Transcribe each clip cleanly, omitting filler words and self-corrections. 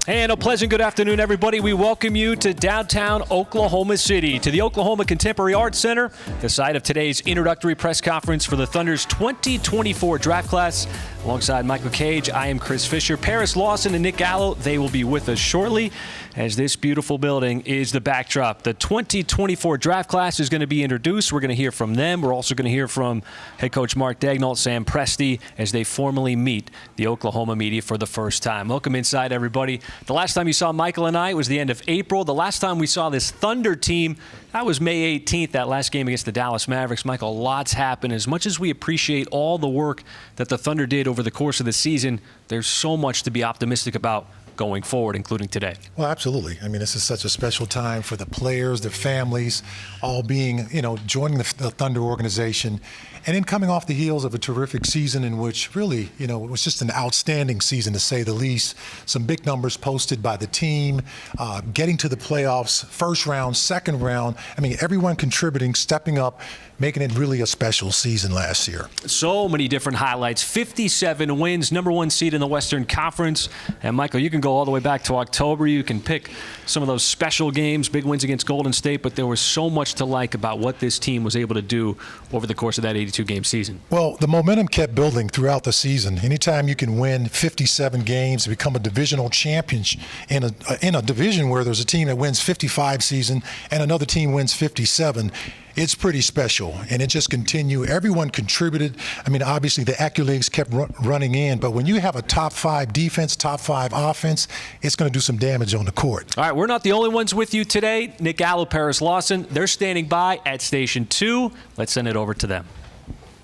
And a pleasant good afternoon, everybody. We welcome you to downtown Oklahoma City, to the Oklahoma Contemporary Arts Center, the site of today's introductory press conference for the Thunder's 2024 draft class. Alongside Michael Cage, I am Chris Fisher. Paris Lawson and Nick Gallo, they will be with us shortly, as this beautiful building is the backdrop. The 2024 draft class is going to be introduced. We're going to hear from them. We're also going to hear from head coach Mark Daigneault, Sam Presti, as they formally meet the Oklahoma media for the first time. Welcome inside, everybody. The last time you saw Michael and I was the end of April. The last time we saw this Thunder team, that was May 18th, that last game against the Dallas Mavericks. Michael, a lot's happened. As much as we appreciate all the work that the Thunder did over the course of the season, there's so much to be optimistic about going forward, including today. Well, absolutely. I mean, this is such a special time for the players, their families, all being, joining the Thunder organization. And then coming off the heels of a terrific season in which really, it was just an outstanding season to say the least. Some big numbers posted by the team, getting to the playoffs, first round, second round. I mean, everyone contributing, stepping up, making it really a special season last year. So many different highlights, 57 wins, number one seed in the Western Conference. And Michael, you can go all the way back to October. You can pick some of those special games, big wins against Golden State, but there was so much to like about what this team was able to do over the course of that 82-game season. Well, the momentum kept building throughout the season. Anytime you can win 57 games, become a divisional champion in a division where there's a team that wins 55 season and another team wins 57, it's pretty special, and it just continued. Everyone contributed. I mean, obviously the accolades kept running in, but when you have a top 5 defense, top 5 offense, it's going to do some damage on the court. All right, we're not the only ones with you today. Nick Gallo, Paris Lawson, they're standing by at Station 2. Let's send it over to them.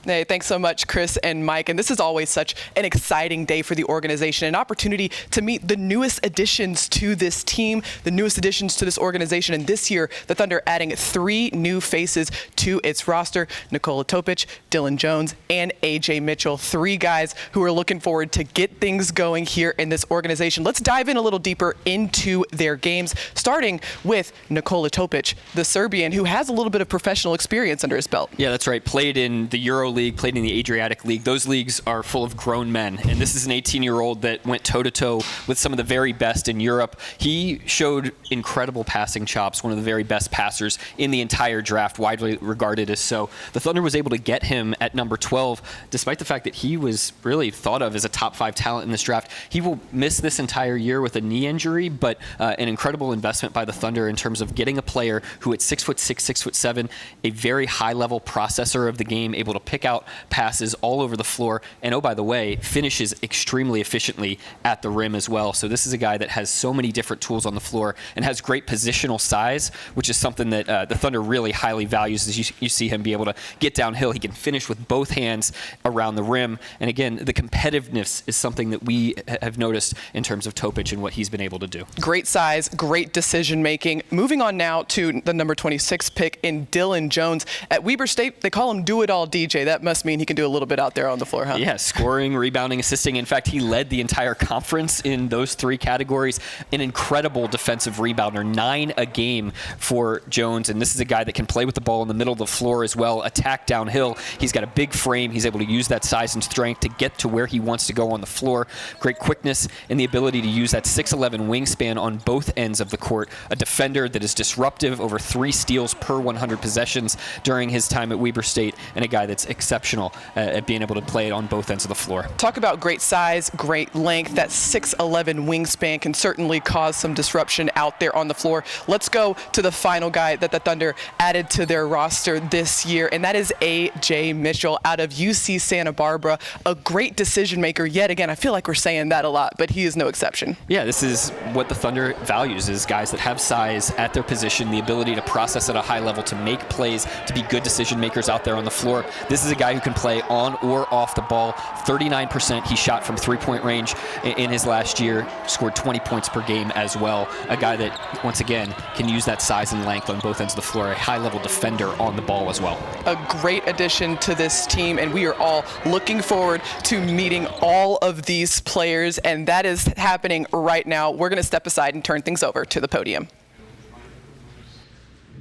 Hey, thanks so much, Chris and Mike. And this is always such an exciting day for the organization, an opportunity to meet the newest additions to this team, the newest additions to this organization. And this year, the Thunder adding 3 new faces to its roster: Nikola Topić, Dillon Jones, and Ajay Mitchell. 3 guys who are looking forward to get things going here in this organization. Let's dive in a little deeper into their games, starting with Nikola Topić, the Serbian, who has a little bit of professional experience under his belt. Yeah, that's right. Played in the Euro League, played in the Adriatic League. Those leagues are full of grown men, and this is an 18-year-old that went toe-to-toe with some of the very best in Europe. He showed incredible passing chops, one of the very best passers in the entire draft, widely regarded as so. The Thunder was able to get him at number 12, despite the fact that he was really thought of as a top 5 talent in this draft. He will miss this entire year with a knee injury, but an incredible investment by the Thunder in terms of getting a player who at 6'6", 6'7", a very high-level processor of the game, able to pick out passes all over the floor, and oh, by the way, finishes extremely efficiently at the rim as well. So this is a guy that has so many different tools on the floor and has great positional size, which is something that the Thunder really highly values. As you see him be able to get downhill, he can finish with both hands around the rim. And again, the competitiveness is something that we have noticed in terms of Topić and what he's been able to do. Great size, great decision making. Moving on now to the number 26 pick in Dillon Jones. At Weber State, they call him do-it-all DJ. That must mean he can do a little bit out there on the floor, huh? Yeah, scoring, rebounding, assisting. In fact, he led the entire conference in those 3 categories. An incredible defensive rebounder, 9 a game for Jones. And this is a guy that can play with the ball in the middle of the floor as well, attack downhill. He's got a big frame. He's able to use that size and strength to get to where he wants to go on the floor. Great quickness and the ability to use that 6'11" wingspan on both ends of the court. A defender that is disruptive, over 3 steals per 100 possessions during his time at Weber State, and a guy that's exceptional at being able to play it on both ends of the floor. Talk about great size, great length. That 6'11" wingspan can certainly cause some disruption out there on the floor. Let's go to the final guy that the Thunder added to their roster this year, and that is Ajay Mitchell out of UC Santa Barbara. A great decision maker yet again. I feel like we're saying that a lot, but he is no exception. Yeah, this is what the Thunder values, is guys that have size at their position, the ability to process at a high level, to make plays, to be good decision makers out there on the floor. This is a guy who can play on or off the ball. 39% he shot from three-point range in his last year, scored 20 points per game as well. A guy that, once again, can use that size and length on both ends of the floor, a high-level defender on the ball as well. A great addition to this team, and we are all looking forward to meeting all of these players, and that is happening right now. We're going to step aside and turn things over to the podium.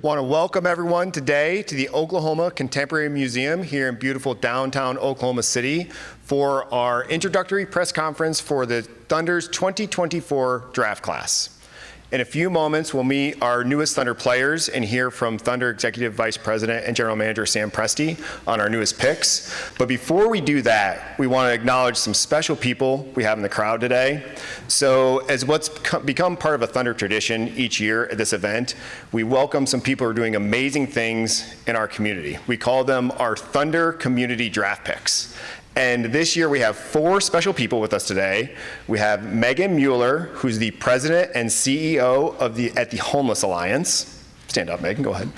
Want to welcome everyone today to the Oklahoma Contemporary Museum here in beautiful downtown Oklahoma City for our introductory press conference for the Thunder's 2024 draft class. In a few moments, we'll meet our newest Thunder players and hear from Thunder Executive Vice President and General Manager Sam Presti on our newest picks. But before we do that, we want to acknowledge some special people we have in the crowd today. So as what's become part of a Thunder tradition each year at this event, we welcome some people who are doing amazing things in our community. We call them our Thunder Community Draft Picks. And this year we have 4 special people with us today. We have Megan Mueller, who's the president and CEO of the Homeless Alliance. Stand up, Megan, go ahead.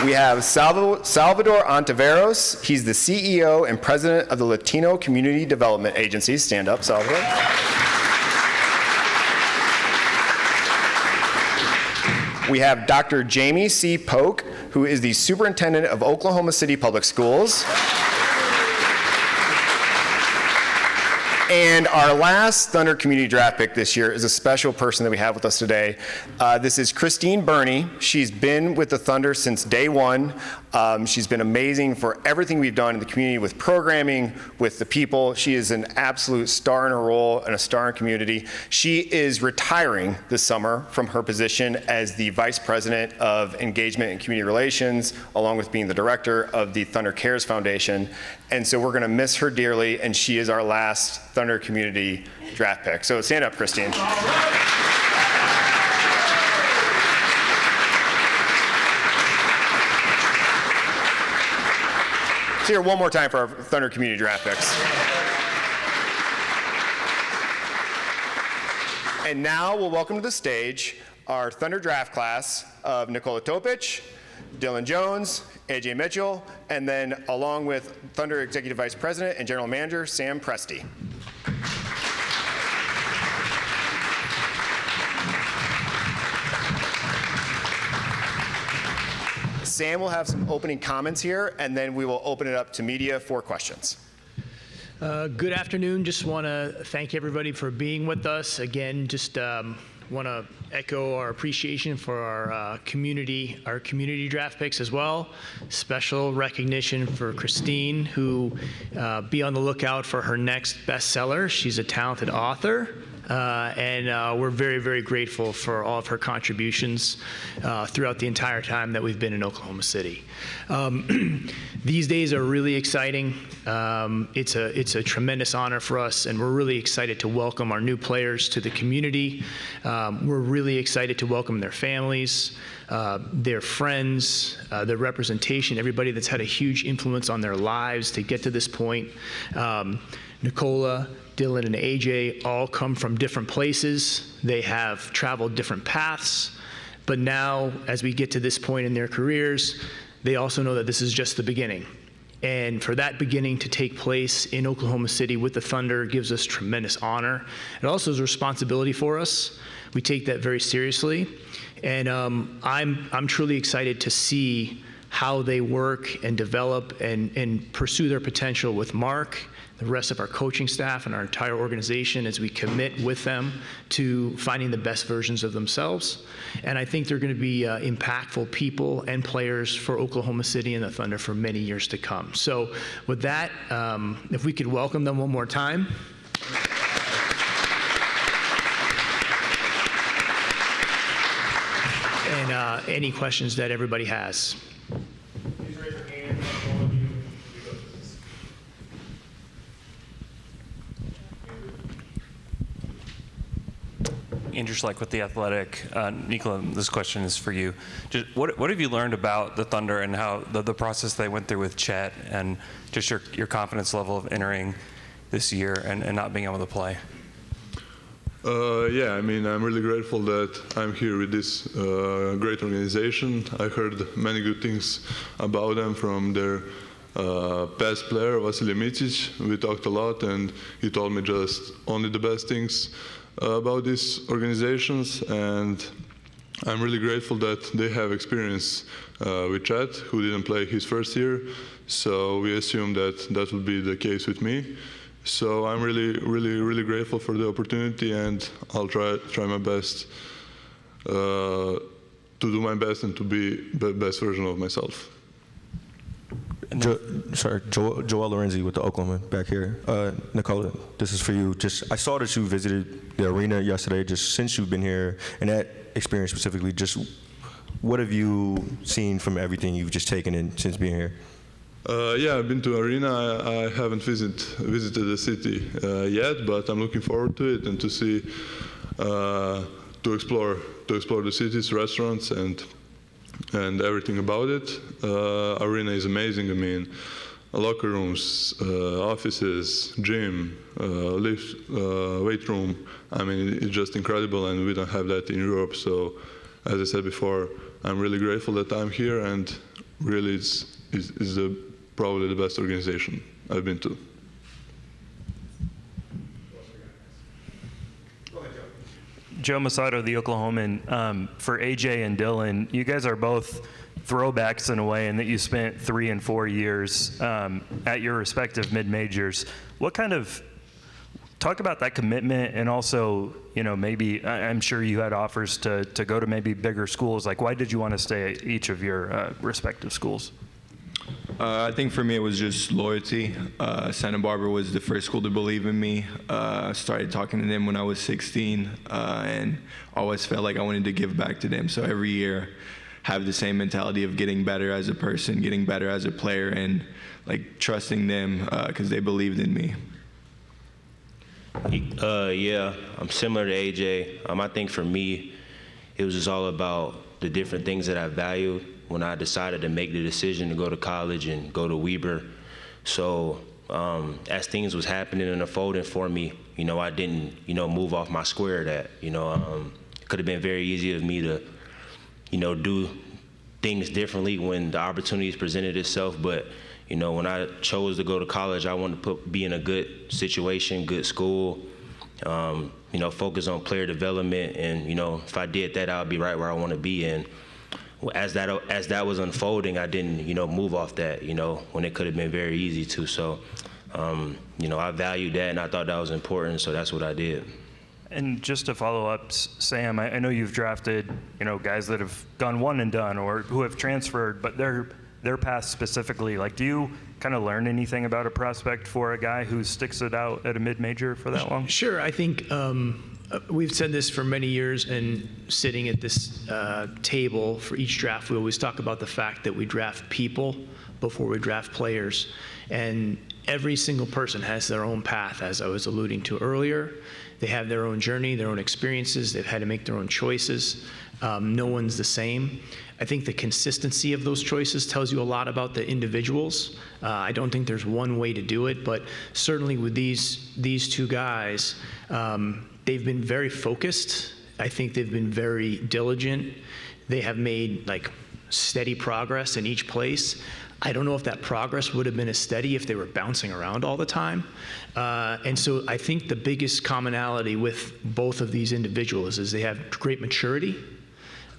We have Salvador Ontiveros. He's the CEO and president of the Latino Community Development Agency. Stand up, Salvador. We have Dr. Jamie C. Polk, who is the superintendent of Oklahoma City Public Schools. And our last Thunder Community Draft pick this year is a special person that we have with us today. This is Christine Burney. She's been with the Thunder since day one. She's been amazing for everything we've done in the community with programming, with the people. She is an absolute star in her role and a star in community. She is retiring this summer from her position as the Vice President of Engagement and Community Relations, along with being the director of the Thunder Cares Foundation. And so we're going to miss her dearly, and she is our last Thunder Community Draft pick. So stand up, Christine. Let's hear one more time for our Thunder Community Draft picks. And now we'll welcome to the stage our Thunder Draft class of Nikola Topić, Dillon Jones, Ajay Mitchell, and then along with Thunder Executive Vice President and General Manager Sam Presti. Sam will have some opening comments here, and then we will open it up to media for questions. Good afternoon. Just want to thank everybody for being with us. Again, just want to echo our appreciation for our community draft picks as well. Special recognition for Christine, who be on the lookout for her next bestseller. She's a talented author. And we're very, very grateful for all of her contributions throughout the entire time that we've been in Oklahoma City. These days are really exciting. It's a tremendous honor for us, and we're really excited to welcome our new players to the community. We're really excited to welcome their families, their friends, their representation, everybody that's had a huge influence on their lives to get to this point. Nikola, Dillon, and Ajay all come from different places. They have traveled different paths, but now, as we get to this point in their careers, they also know that this is just the beginning. And for that beginning to take place in Oklahoma City with the Thunder gives us tremendous honor. It also is a responsibility for us. We take that very seriously. And I'm truly excited to see how they work and develop and pursue their potential with Mark, the rest of our coaching staff, and our entire organization as we commit with them to finding the best versions of themselves. And I think they're going to be impactful people and players for Oklahoma City and the Thunder for many years to come. So with that, if we could welcome them one more time. And any questions that everybody has. Please raise your hand, all of you. Andrew Schleck with The Athletic. Nikola, this question is for you. Just what have you learned about the Thunder and how the process they went through with Chet, and just your confidence level of entering this year and not being able to play? Yeah, I mean, I'm really grateful that I'm here with this great organization. I heard many good things about them from their best player, Vasilij Micic. We talked a lot, and he told me just only the best things about these organizations, and I'm really grateful that they have experience with Chet, who didn't play his first year, so we assume that that will be the case with me. So I'm really grateful for the opportunity, and I'll try my best to do my best and to be the best version of myself. Joel Lorenzi with the Oklahoma back here. Nikola, this is for you. I saw that you visited the arena yesterday. Just since you've been here, and that experience specifically, just what have you seen from everything you've just taken in since being here? Yeah, I've been to arena. I haven't visited the city yet, but I'm looking forward to it and to see, to explore the city's restaurants and everything about it. Arena is amazing. I mean, locker rooms, offices, gym, lift, weight room. I mean, it's just incredible, and we don't have that in Europe. So, as I said before, I'm really grateful that I'm here, and really it's probably the best organization I've been to. Joe Masato, the Oklahoman. For Ajay and Dillon, you guys are both throwbacks in a way in that you spent 3 and 4 years at your respective mid-majors. Talk about that commitment, and also, maybe I'm sure you had offers to go to maybe bigger schools. Like, why did you want to stay at each of your respective schools? I think for me it was just loyalty. Santa Barbara was the first school to believe in me. I started talking to them when I was 16 and always felt like I wanted to give back to them. So every year have the same mentality of getting better as a person, getting better as a player, and like trusting them because they believed in me. Yeah, I'm similar to AJ. I think for me, it was just all about the different things that I valued when I decided to make the decision to go to college and go to Weber. So as things was happening and unfolding for me, I didn't, move off my square of that. It could have been very easy of me to, do things differently when the opportunities presented itself. But, when I chose to go to college, I wanted to be in a good situation, good school, focus on player development. And, if I did that, I would be right where I want to be. And as that was unfolding, I didn't, move off that, when it could have been very easy to. So, I valued that, and I thought that was important, so that's what I did. And just to follow up, Sam, I know you've drafted, guys that have gone one and done or who have transferred, but their path specifically, like, do you kind of learn anything about a prospect for a guy who sticks it out at a mid-major for that long? Sure. I think we've said this for many years, and sitting at this table for each draft, we always talk about the fact that we draft people before we draft players. And every single person has their own path, as I was alluding to earlier. They have their own journey, their own experiences. They've had to make their own choices. No one's the same. I think the consistency of those choices tells you a lot about the individuals. I don't think there's one way to do it, but certainly with these two guys, they've been very focused. I think they've been very diligent. They have made steady progress in each place. I don't know if that progress would have been as steady if they were bouncing around all the time. And so I think the biggest commonality with both of these individuals is they have great maturity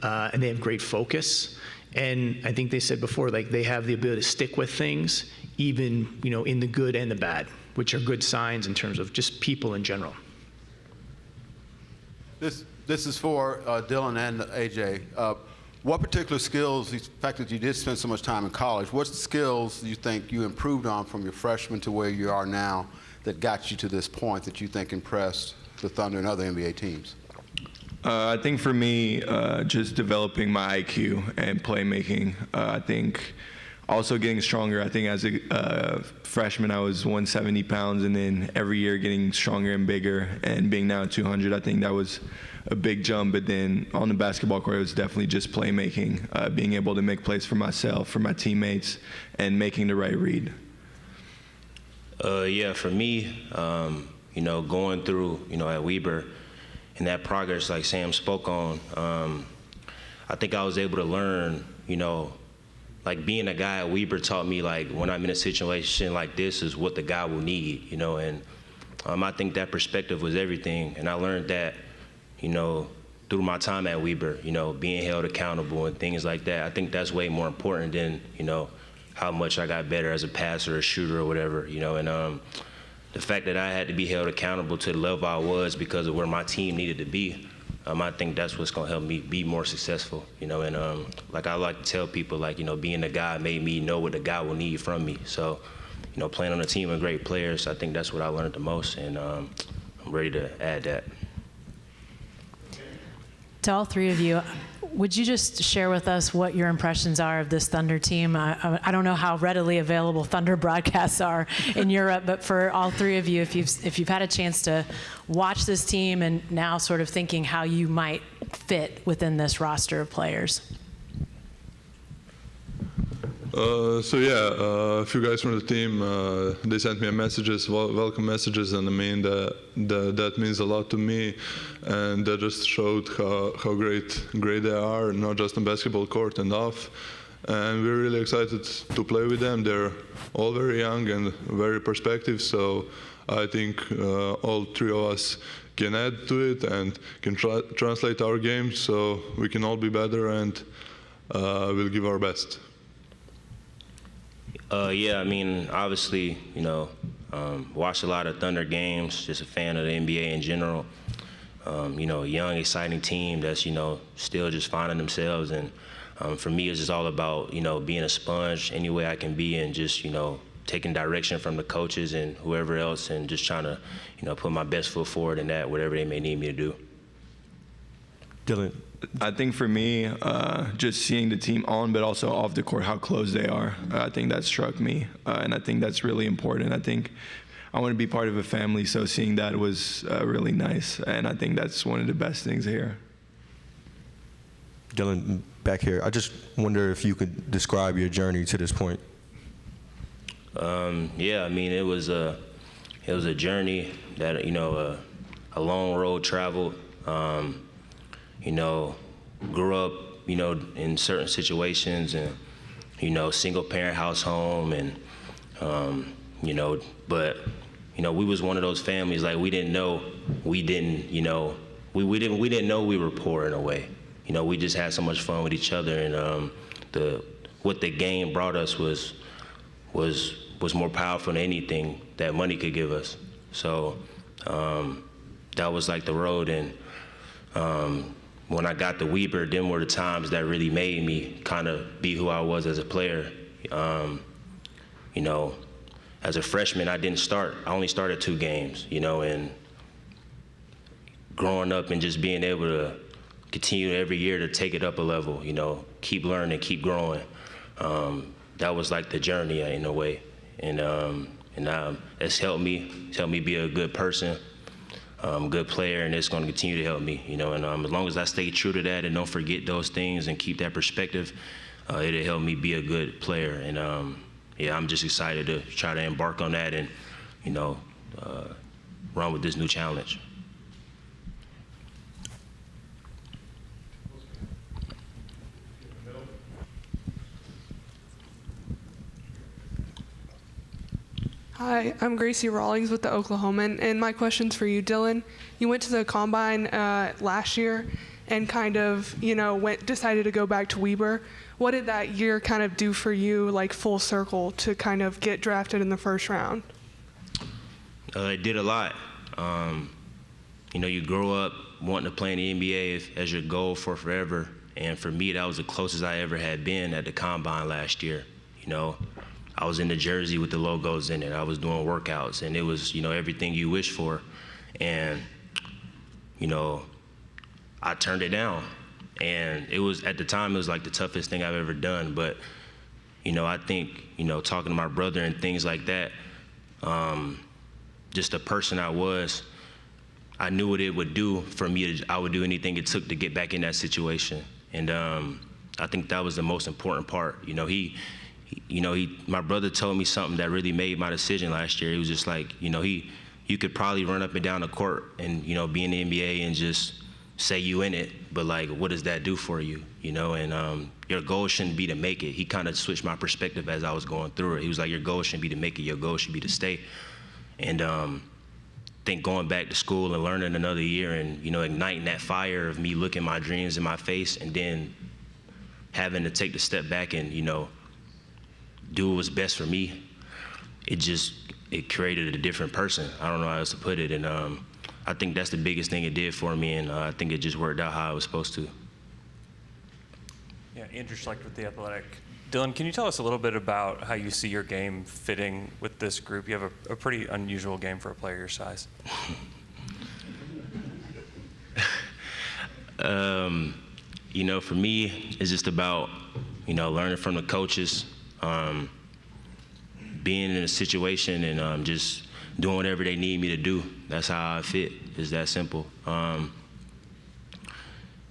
and they have great focus. And I think they said before, they have the ability to stick with things, even in the good and the bad, which are good signs in terms of just people in general. This is for Dillon and AJ. What particular skills, the fact that you did spend so much time in college, what skills do you think you improved on from your freshman to where you are now that got you to this point that you think impressed the Thunder and other NBA teams? I think for me, just developing my IQ and playmaking. I think also getting stronger. I think as a freshman, I was 170 pounds, and then every year getting stronger and bigger, and being now at 200, I think that was a big jump. But then on the basketball court, it was definitely just playmaking, being able to make plays for myself, for my teammates, and making the right read. Yeah, for me, going through, at Weber, and that progress, like Sam spoke on, I think I was able to learn, being a guy at Weber taught me, when I'm in a situation like this is what the guy will need, and I think that perspective was everything. And I learned that, through my time at Weber, being held accountable and things like that. I think that's way more important than, how much I got better as a passer or shooter or whatever, and the fact that I had to be held accountable to the level I was because of where my team needed to be, I think that's what's going to help me be more successful, you know. And like I like to tell people, like, you know, being the guy made me know what the guy will need from me. So, you know, playing on a team of great players, I think that's what I learned the most, and I'm ready to add that. To all three of you, would you just share with us what your impressions are of this Thunder team? I don't know how readily available Thunder broadcasts are in Europe, but for all three of you, if you've had a chance to watch this team and now sort of thinking how you might fit within this roster of players. A few guys from the team, they sent me messages, welcome messages, and I mean that means a lot to me, and that just showed how great they are, not just on basketball court and off. And we're really excited to play with them. They're all very young and very perspective, so I think all three of us can add to it and can translate our game so we can all be better, and we'll give our best. Yeah, I mean, obviously, you know, watched a lot of Thunder games, just a fan of the NBA in general. You know, a young, exciting team that's, you know, still just finding themselves. And for me, it's just all about, you know, being a sponge any way I can be and just, you know, taking direction from the coaches and whoever else and just trying to, you know, put my best foot forward in that, whatever they may need me to do. Dillon. I think for me, just seeing the team on, but also off the court, how close they are, I think that struck me, and I think that's really important. I think I want to be part of a family, so seeing that was really nice, and I think that's one of the best things here. Dillon, back here, I just wonder if you could describe your journey to this point. Yeah, I mean, it was a journey that, you know, a long road traveled. You know, grew up, you know, in certain situations and, you know, single parent house home and, you know, but, you know, we was one of those families, like we didn't know we were poor in a way. You know, we just had so much fun with each other, and what the game brought us was more powerful than anything that money could give us. So that was like the road, and when I got to Weber, them were the times that really made me kind of be who I was as a player. You know, as a freshman, I didn't start. I only started 2 games, you know, and growing up and just being able to continue every year to take it up a level, you know, keep learning, keep growing. That was like the journey in a way. And it's helped me be a good person. Good player, and it's going to continue to help me, you know, and as long as I stay true to that and don't forget those things and keep that perspective, it'll help me be a good player. And yeah, I'm just excited to try to embark on that and, you know, run with this new challenge. Hi, I'm Gracie Rawlings with the Oklahoman, and my question's for you, Dillon. You went to the Combine last year and kind of, you know, decided to go back to Weber. What did that year kind of do for you, like full circle, to kind of get drafted in the first round? It did a lot. You know, you grow up wanting to play in the NBA as your goal for forever, and for me, that was the closest I ever had been at the Combine last year, you know. I was in the jersey with the logos in it. I was doing workouts, and it was, you know, everything you wish for. And, you know, I turned it down. And it was, at the time, it was like the toughest thing I've ever done. But, you know, I think, you know, talking to my brother and things like that, just the person I was, I knew what it would do for me. I would do anything it took to get back in that situation. And I think that was the most important part. You know, my brother told me something that really made my decision last year. He was just like, you know, you could probably run up and down the court and, you know, be in the NBA and just say you in it, but like, what does that do for you, you know? And your goal shouldn't be to make it. He kind of switched my perspective as I was going through it. He was like, your goal shouldn't be to make it, your goal should be to stay. And I think going back to school and learning another year and, you know, igniting that fire of me looking my dreams in my face and then having to take the step back and, you know, do what was best for me. it created a different person. I don't know how else to put it, and I think that's the biggest thing it did for me, and I think it just worked out how it was supposed to. Yeah, Andrew Schlecht with The Athletic. Dillon, can you tell us a little bit about how you see your game fitting with this group? You have a pretty unusual game for a player your size. You know, for me, it's just about, you know, learning from the coaches, being in a situation and just doing whatever they need me to do. That's how I fit. It's that simple.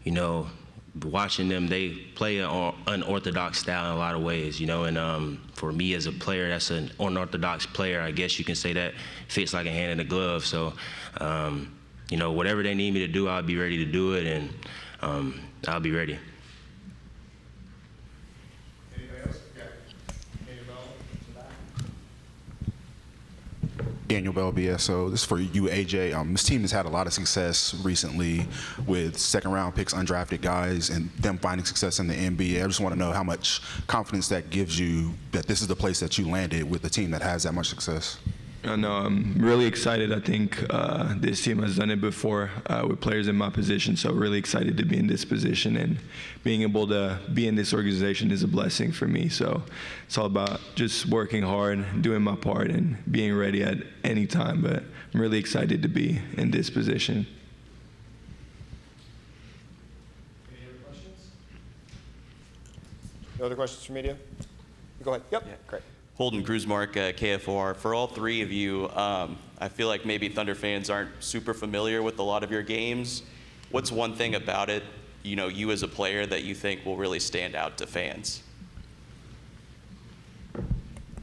You know, watching them, they play an unorthodox style in a lot of ways, you know, and for me as a player, that's an unorthodox player, I guess you can say that fits like a hand in a glove. So, you know, whatever they need me to do, I'll be ready to do it, and I'll be ready. Anybody else? Yeah. Daniel Bell in the back. Daniel Bell, BSO. This is for you, AJ. This team has had a lot of success recently with second-round picks, undrafted guys, and them finding success in the NBA. I just want to know how much confidence that gives you that this is the place that you landed with a team that has that much success. No, I'm really excited. I think this team has done it before with players in my position, so really excited to be in this position, and being able to be in this organization is a blessing for me. So it's all about just working hard, doing my part, and being ready at any time. But I'm really excited to be in this position. Any other questions? No other questions from media? Go ahead. Yep. Yeah. Great. Holden Gruzmark, KFOR. For all three of you, I feel like maybe Thunder fans aren't super familiar with a lot of your games. What's one thing about it, you know, you as a player that you think will really stand out to fans?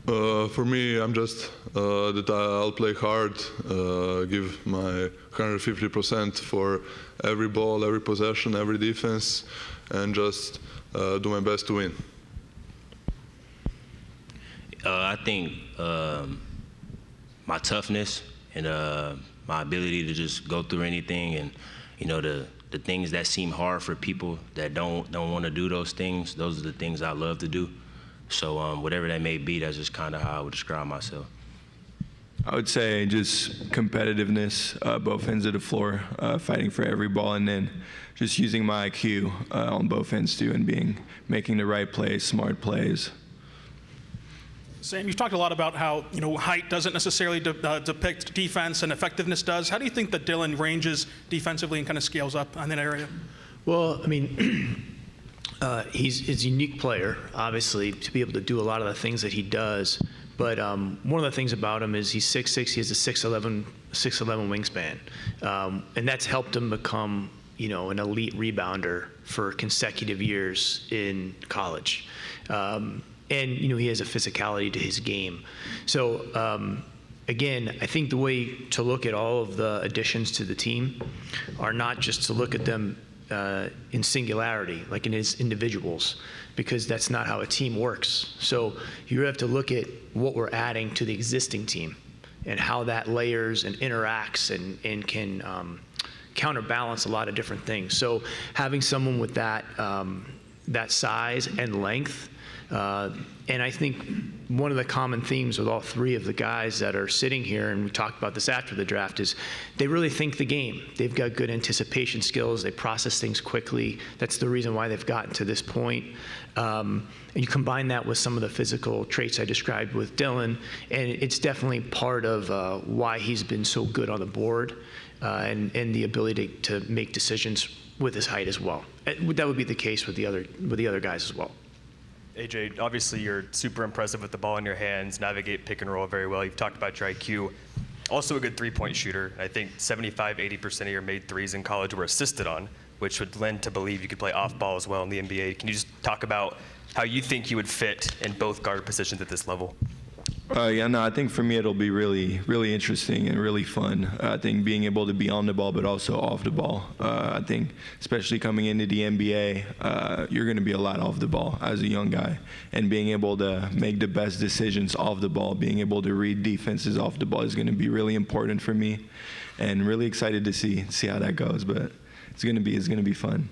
For me, I'm just that I'll play hard, give my 150% for every ball, every possession, every defense, and just do my best to win. I think my toughness and my ability to just go through anything, and you know, the things that seem hard for people that don't want to do those things, those are the things I love to do. So whatever that may be, that's just kind of how I would describe myself. I would say just competitiveness, both ends of the floor, fighting for every ball, and then just using my IQ on both ends too, and making the right plays, smart plays. Sam, you've talked a lot about how, you know, height doesn't necessarily depict defense and effectiveness does. How do you think that Dillon ranges defensively and kind of scales up on that area? Well, I mean, he's a unique player, obviously, to be able to do a lot of the things that he does. But one of the things about him is he's 6'6", he has a 6'11" wingspan. And that's helped him become, you know, an elite rebounder for consecutive years in college. And, you know, he has a physicality to his game. So, again, I think the way to look at all of the additions to the team are not just to look at them in singularity, like in as individuals, because that's not how a team works. So you have to look at what we're adding to the existing team and how that layers and interacts and can counterbalance a lot of different things. So having someone with that, that size and length, and I think one of the common themes with all three of the guys that are sitting here, and we talked about this after the draft, is they really think the game. They've got good anticipation skills. They process things quickly. That's the reason why they've gotten to this point. And you combine that with some of the physical traits I described with Dillon, and it's definitely part of why he's been so good on the board and the ability to make decisions with his height as well. That would be the case with the other guys as well. AJ, obviously you're super impressive with the ball in your hands, navigate pick and roll very well. You've talked about your IQ. Also a good three-point shooter. I think 75-80% of your made threes in college were assisted on, which would lend to believe you could play off ball as well in the NBA. Can you just talk about how you think you would fit in both guard positions at this level? Yeah, no, I think for me it'll be really, really interesting and really fun. I think being able to be on the ball but also off the ball. I think especially coming into the NBA, you're going to be a lot off the ball as a young guy. And being able to make the best decisions off the ball, being able to read defenses off the ball is going to be really important for me. And really excited to see how that goes. But it's going to be fun.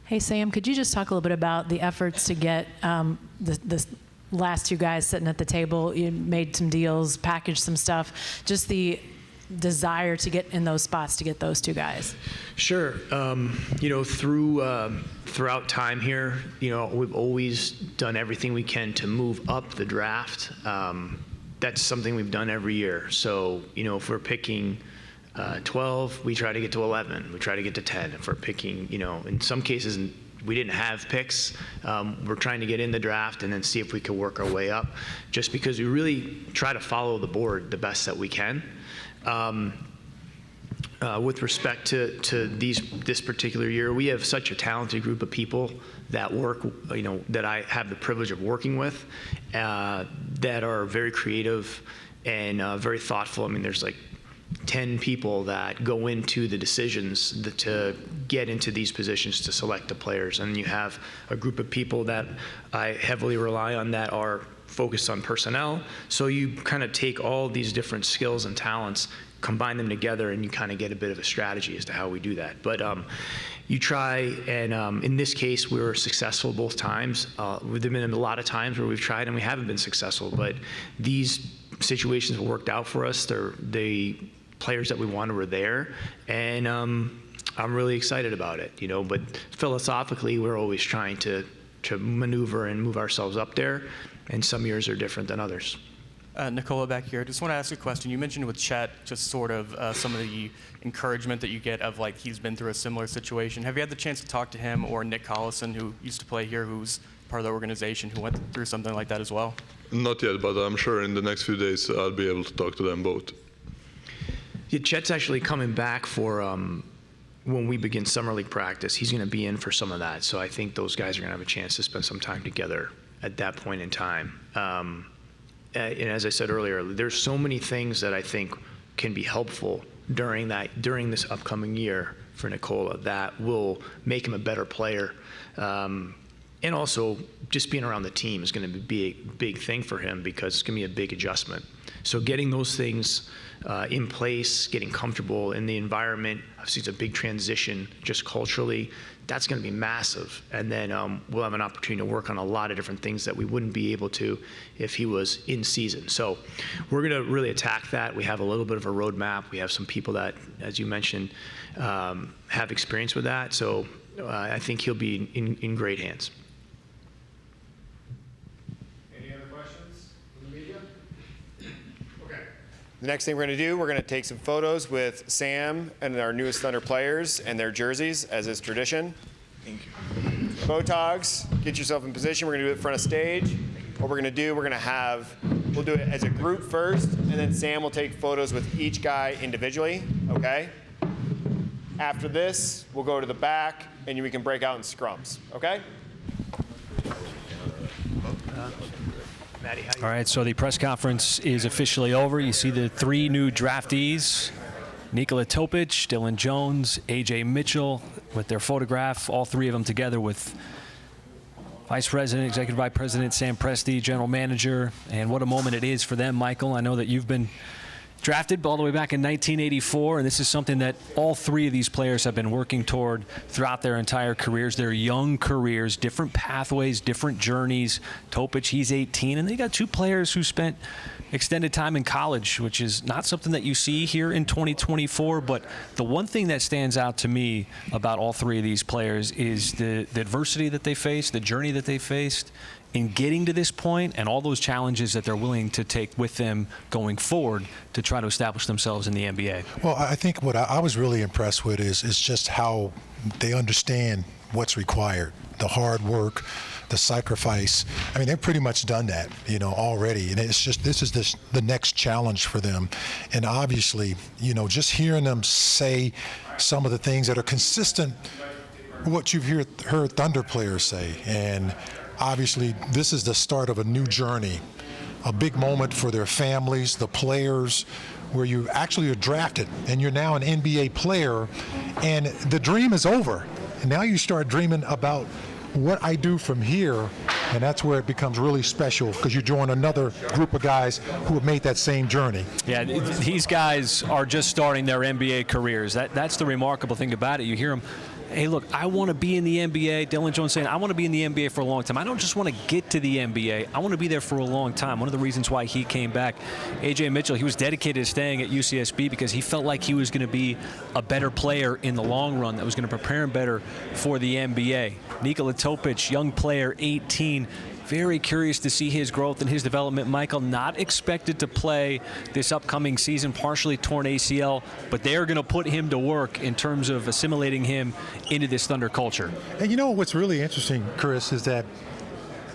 Hey, Sam, could you just talk a little bit about the efforts to get the last two guys sitting at the table, you made some deals, packaged some stuff, just the desire to get in those spots to get those two guys? Sure. Throughout time here, we've always done everything we can to move up the draft. That's something we've done every year. So, if we're picking 12, we try to get to 11. We try to get to 10. If we're picking, in some cases, we didn't have picks. We're trying to get in the draft and then see if we can work our way up, just because we really try to follow the board the best that we can. With respect to this particular year, we have such a talented group of people that work, that I have the privilege of working with, that are very creative and very thoughtful. I mean, there's like 10 people that go into the decisions to get into these positions to select the players. And you have a group of people that I heavily rely on that are focused on personnel. So you kind of take all these different skills and talents, combine them together, and you kind of get a bit of a strategy as to how we do that. But you try, and in this case, we were successful both times. There have been a lot of times where we've tried and we haven't been successful, but these situations worked out for us. The players that we wanted were there, and I'm really excited about it, but philosophically, we're always trying to maneuver and move ourselves up there, and some years are different than others. Nikola back here. Just want to ask a question. You mentioned with Chet just sort of some of the encouragement that you get of like he's been through a similar situation. Have you had the chance to talk to him or Nick Collison, who used to play here, who's part of the organization, who went through something like that as well? Not yet, but I'm sure in the next few days I'll be able to talk to them both. Yeah, Chet's actually coming back for when we begin summer league practice. He's going to be in for some of that, so I think those guys are going to have a chance to spend some time together at that point in time. And as I said earlier, there's so many things that I think can be helpful during this upcoming year for Nikola that will make him a better player. And also, just being around the team is going to be a big thing for him because it's going to be a big adjustment. So getting those things in place, getting comfortable in the environment, obviously it's a big transition just culturally. That's going to be massive. And then we'll have an opportunity to work on a lot of different things that we wouldn't be able to if he was in season. So we're going to really attack that. We have a little bit of a roadmap. We have some people that, as you mentioned, have experience with that. So I think he'll be in great hands. The next thing we're going to do, we're going to take some photos with Sam and our newest Thunder players and their jerseys, as is tradition. Thank you. Photogs, get yourself in position. We're going to do it in front of stage. What we're going to do, we'll do it as a group first, and then Sam will take photos with each guy individually, okay? After this, we'll go to the back, and we can break out in scrums, okay? All right, so the press conference is officially over. You see the three new draftees, Nikola Topić, Dillon Jones, Ajay Mitchell, with their photograph, all three of them together with Vice President, Executive Vice President Sam Presti, General Manager, and what a moment it is for them, Michael. I know that you've been drafted all the way back in 1984, and this is something that all three of these players have been working toward throughout their entire careers, their young careers, different pathways, different journeys. Topić, he's 18, and they got two players who spent extended time in college, which is not something that you see here in 2024, but the one thing that stands out to me about all three of these players is the adversity that they faced, the journey that they faced in getting to this point, and all those challenges that they're willing to take with them going forward to try to establish themselves in the NBA. Well, I think what I was really impressed with is just how they understand what's required, the hard work, the sacrifice. I mean, they've pretty much done that, already. And it's just, this is the next challenge for them. And obviously, just hearing them say some of the things that are consistent with what you've heard Thunder players say. And obviously, this is the start of a new journey, a big moment for their families, the players, where you actually are drafted and you're now an NBA player, and the dream is over. And now you start dreaming about what I do from here, and that's where it becomes really special because you join another group of guys who have made that same journey. Yeah, these guys are just starting their NBA careers. That's the remarkable thing about it. You hear them hey, look, I want to be in the NBA. Dillon Jones saying, I want to be in the NBA for a long time. I don't just want to get to the NBA. I want to be there for a long time. One of the reasons why he came back, Ajay Mitchell, he was dedicated to staying at UCSB because he felt like he was going to be a better player in the long run that was going to prepare him better for the NBA. Nikola Topić, young player, 18. Very curious to see his growth and his development. Michael, not expected to play this upcoming season, partially torn ACL, but they are going to put him to work in terms of assimilating him into this Thunder culture. And you know what's really interesting, Chris, is that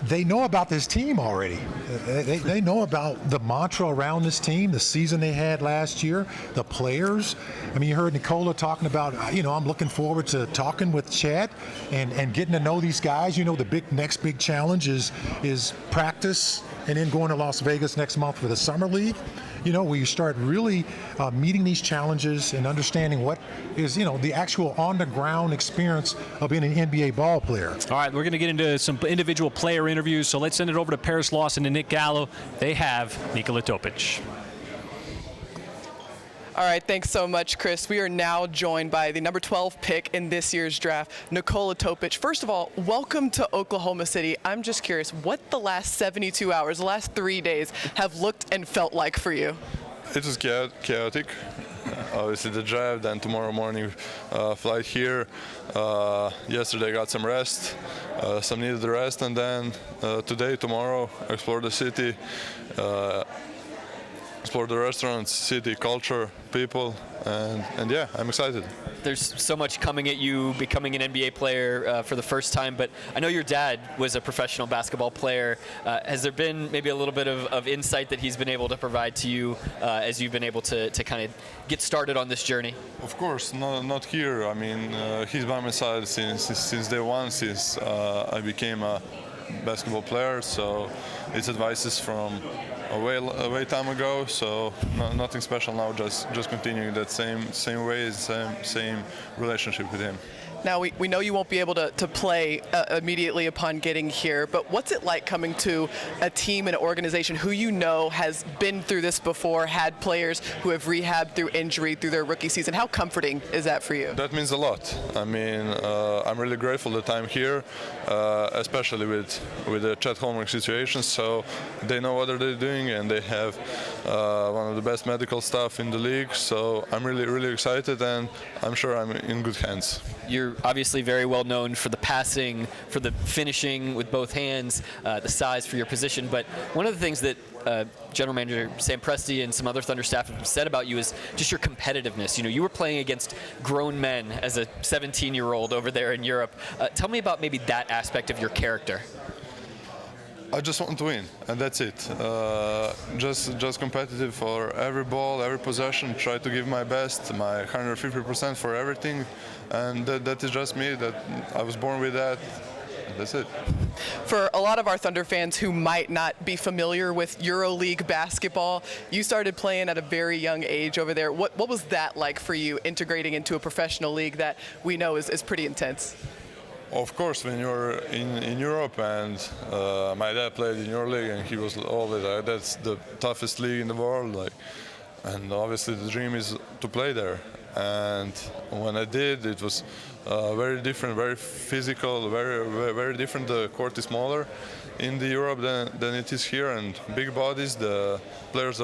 they know about this team already. They know about the mantra around this team, the season they had last year, the players. I mean, you heard Nikola talking about, I'm looking forward to talking with Chet and getting to know these guys. You know, the next big challenge is practice and then going to Las Vegas next month for the Summer League. Where you start really meeting these challenges and understanding what is, the actual on-the-ground experience of being an NBA ball player. All right, we're going to get into some individual player interviews, so let's send it over to Paris Lawson and Nick Gallo. They have Nikola Topić. All right, thanks so much, Chris. We are now joined by the number 12 pick in this year's draft, Nikola Topić. First of all, welcome to Oklahoma City. I'm just curious what the last 72 hours, the last 3 days have looked and felt like for you. It was chaotic. Obviously the draft, then tomorrow morning flight here. Yesterday got some rest, some needed rest, and then today, tomorrow, explore the city. Explore the restaurants, city, culture, people, and yeah, I'm excited. There's so much coming at you, becoming an NBA player for the first time, but I know your dad was a professional basketball player. Has there been maybe a little bit of insight that he's been able to provide to you as you've been able to kind of get started on this journey? Of course, not here. I mean, he's by my side since day one, since I became a basketball player, so it's advices from a way time ago, so nothing special now, just continuing that same way, same relationship with him. Now, we know you won't be able to play immediately upon getting here, but what's it like coming to a team and an organization who you know has been through this before, had players who have rehabbed through injury through their rookie season? How comforting is that for you? That means a lot. I mean, I'm really grateful that I'm here, especially with the Chet Holmgren situation, so they know what they're doing and they have one of the best medical staff in the league, so I'm really excited and I'm sure I'm in good hands. You're obviously very well known for the passing, for the finishing with both hands, the size for your position. But one of the things that General Manager Sam Presti and some other Thunder staff have said about you is just your competitiveness. You were playing against grown men as a 17-year-old over there in Europe. Tell me about maybe that aspect of your character. I just want to win, and that's it. Just competitive for every ball, every possession. Try to give my best, my 150% for everything, and that is just me. That I was born with that. That's it. For a lot of our Thunder fans who might not be familiar with EuroLeague basketball, you started playing at a very young age over there. What was that like for you, integrating into a professional league that we know is pretty intense? Of course, when you're in Europe, and my dad played in EuroLeague, and he was always like, that's the toughest league in the world, and obviously the dream is to play there. And when I did, it was very different, very physical, very different. The court is smaller in the Europe than it is here, and big bodies. The players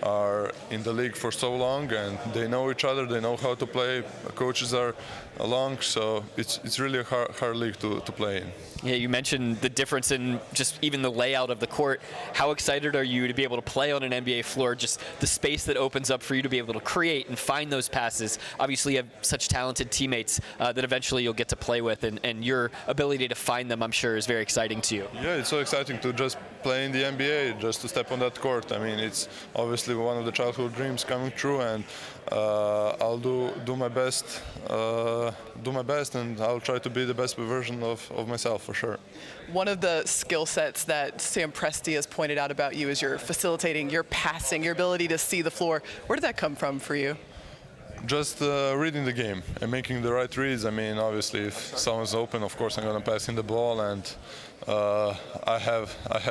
are in the league for so long, and they know each other, they know how to play. Coaches are along, so it's really a hard league to play in. Yeah, you mentioned the difference in just even the layout of the court. How excited are you to be able to play on an NBA floor, just the space that opens up for you to be able to create and find those passes? Obviously, you have such talented teammates that eventually you'll get to play with, and your ability to find them, I'm sure, is very exciting to you. Yeah, it's so exciting to just play in the NBA, just to step on that court. I mean, it's obviously one of the childhood dreams coming true, and I'll do my best. And I'll try to be the best version of myself, for sure. One of the skill sets that Sam Presti has pointed out about you is your facilitating, your passing, your ability to see the floor. Where did that come from for you? Just reading the game and making the right reads. I mean, obviously, if someone's open, of course I'm going to pass in the ball, and I have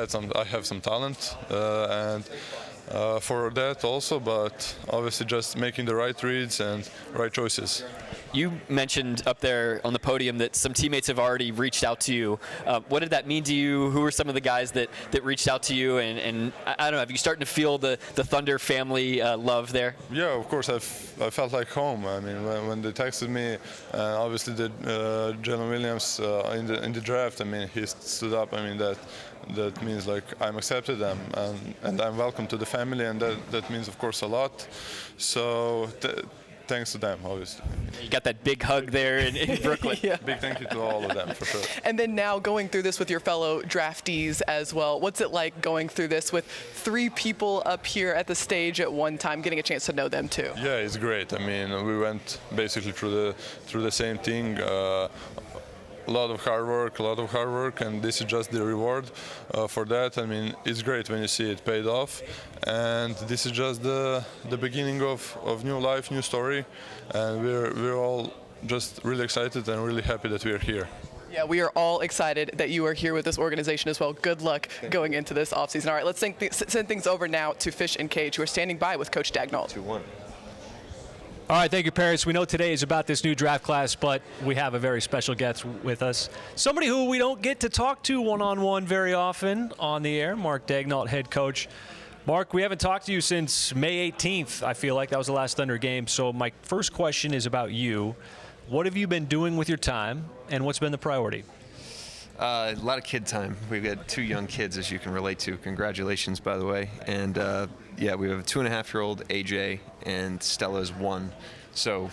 some talent, and for that also, but obviously just making the right reads and right choices. You mentioned up there on the podium that some teammates have already reached out to you. What did that mean to you? Who were some of the guys that reached out to you? And I don't know, have you starting to feel the Thunder family love there? Yeah, of course. I felt like home. I mean, when they texted me, obviously the Jalen Williams in the draft, I mean, he stood up. I mean, that means like I'm accepted them and I'm welcome to the family, and that means of course a lot. So thanks to them, obviously. You got that big hug there in Brooklyn. Yeah. Big thank you to all of them for sure. And then now going through this with your fellow draftees as well, what's it like going through this with 3 people up here at the stage at one time, getting a chance to know them too? Yeah, it's great. I mean, we went basically through the same thing. A lot of hard work, and this is just the reward for that. I mean, it's great when you see it paid off, and this is just the beginning of new life, new story, and we're all just really excited and really happy that we're here. Yeah, we are all excited that you are here with this organization as well. Good luck going into this offseason. All right, let's send things over now to Fish and Cage, who are standing by with Coach Daigneault. 2-1. All right, thank you, Paris. We know today is about this new draft class, but we have a very special guest with us. Somebody who we don't get to talk to one-on-one very often on the air, Mark Daigneault, head coach. Mark, we haven't talked to you since May 18th. I feel like that was the last Thunder game. So my first question is about you. What have you been doing with your time, and what's been the priority? A lot of kid time. We've got 2 young kids, as you can relate to. Congratulations, by the way. And yeah, we have a 2.5-year-old, Ajay, and Stella's 1. So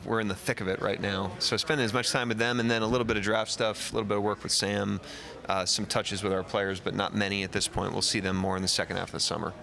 we're in the thick of it right now. So spending as much time with them, and then a little bit of draft stuff, a little bit of work with Sam, some touches with our players, but not many at this point. We'll see them more in the second half of the summer.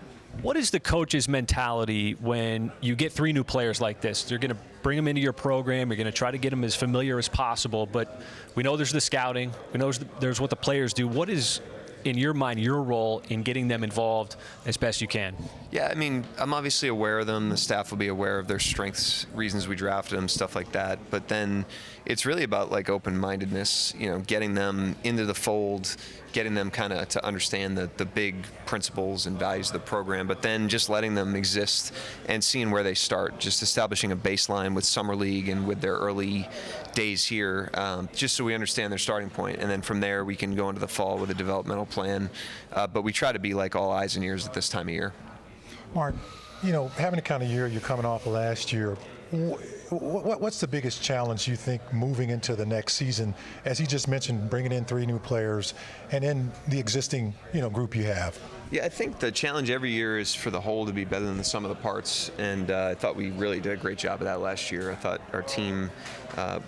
What is the coach's mentality when you get 3 new players like this? You're going to bring them into your program. You're going to try to get them as familiar as possible. But we know there's the scouting. We know there's what the players do. What is, in your mind, your role in getting them involved as best you can? Yeah, I mean, I'm obviously aware of them. The staff will be aware of their strengths, reasons we drafted them, stuff like that. But then it's really about like open-mindedness, you know, getting them into the fold, getting them kind of to understand the big principles and values of the program, but then just letting them exist and seeing where they start, just establishing a baseline with Summer League and with their early days here, just so we understand their starting point. And then from there, we can go into the fall with a developmental plan. But we try to be like all eyes and ears at this time of year. Mark, you know, having the kind of year you're coming off of last year, what's the biggest challenge you think moving into the next season? As you just mentioned, bringing in 3 new players and in the existing, you know, group you have. Yeah, I think the challenge every year is for the whole to be better than the sum of the parts, and I thought we really did a great job of that last year. I thought our team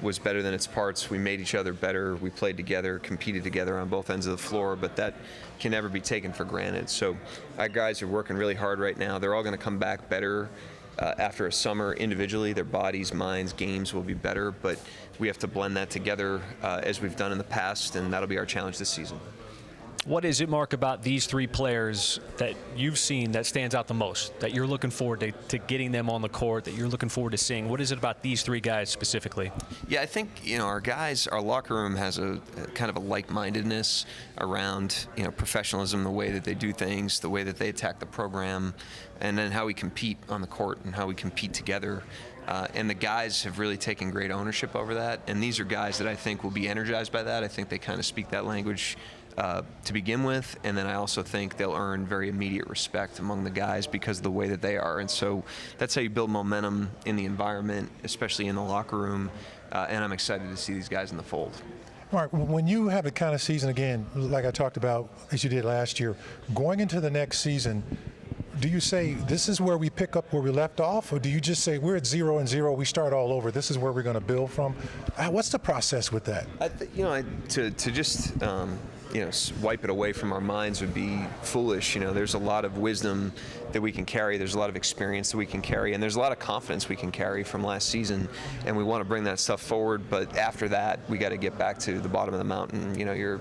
was better than its parts. We made each other better. We played together, competed together on both ends of the floor, but that can never be taken for granted. So our guys are working really hard right now. They're all going to come back better after a summer individually. Their bodies, minds, games will be better, but we have to blend that together as we've done in the past, and that'll be our challenge this season. What is it, Mark, about these 3 players that you've seen that stands out the most, that you're looking forward to getting them on the court, that you're looking forward to seeing? What is it about these 3 guys specifically? Yeah, I think, you know, our locker room has a kind of a like-mindedness around, you know, professionalism, the way that they do things, the way that they attack the program, and then how we compete on the court and how we compete together. And the guys have really taken great ownership over that. And these are guys that I think will be energized by that. I think they kind of speak that language to begin with, and then I also think they'll earn very immediate respect among the guys because of the way that they are. And so that's how you build momentum in the environment, especially in the locker room, and I'm excited to see these guys in the fold. Mark, when you have the kind of season, again, like I talked about, as you did last year, going into the next season, do you say this is where we pick up where we left off, or do you just say we're at 0-0, we start all over, this is where we're going to build from? What's the process with that? To just you know, wipe it away from our minds would be foolish. You know, there's a lot of wisdom that we can carry. There's a lot of experience that we can carry, and there's a lot of confidence we can carry from last season, and we want to bring that stuff forward. But after that, we got to get back to the bottom of the mountain. You know,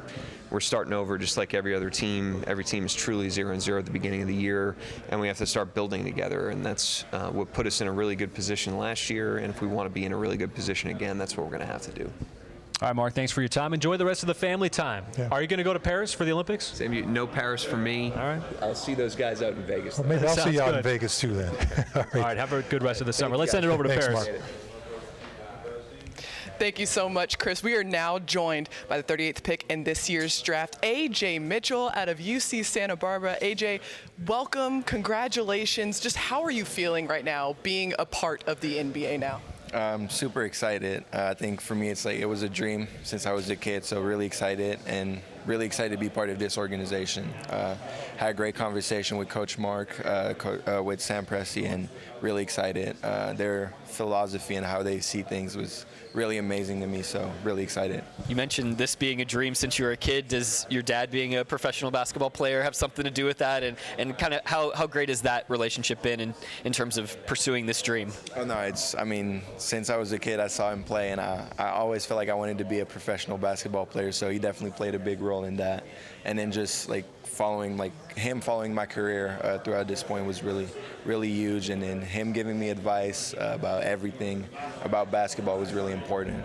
we're starting over just like every other team. Every team is truly 0-0 at the beginning of the year, and we have to start building together, and that's what put us in a really good position last year. And if we want to be in a really good position again, that's what we're going to have to do. All right, Mark, thanks for your time. Enjoy the rest of the family time. Yeah. Are you going to go to Paris for the Olympics? Same, no Paris for me. All right. I'll see those guys out in Vegas. Well, maybe I'll see you out in good. Vegas too then. All right, have a good rest of the summer. Let's send it over to Thanks, Paris. Mark. Thank you so much, Chris. We are now joined by the 38th pick in this year's draft, Ajay Mitchell out of UC Santa Barbara. Ajay, welcome, congratulations. Just how are you feeling right now being a part of the NBA now? I'm super excited. I think for me, it's like it was a dream since I was a kid, so really excited and really excited to be part of this organization. Had a great conversation with Coach Mark, with Sam Presti, and really excited. Their philosophy and how they see things was really amazing to me, so really excited. You mentioned this being a dream since you were a kid. Does your dad being a professional basketball player have something to do with that? And kind of how great has that relationship been in terms of pursuing this dream? Oh, no, I mean, since I was a kid, I saw him play, and I always felt like I wanted to be a professional basketball player, so he definitely played a big role in that. And then just like following my career throughout this point was really huge, and then him giving me advice about everything about basketball was really important.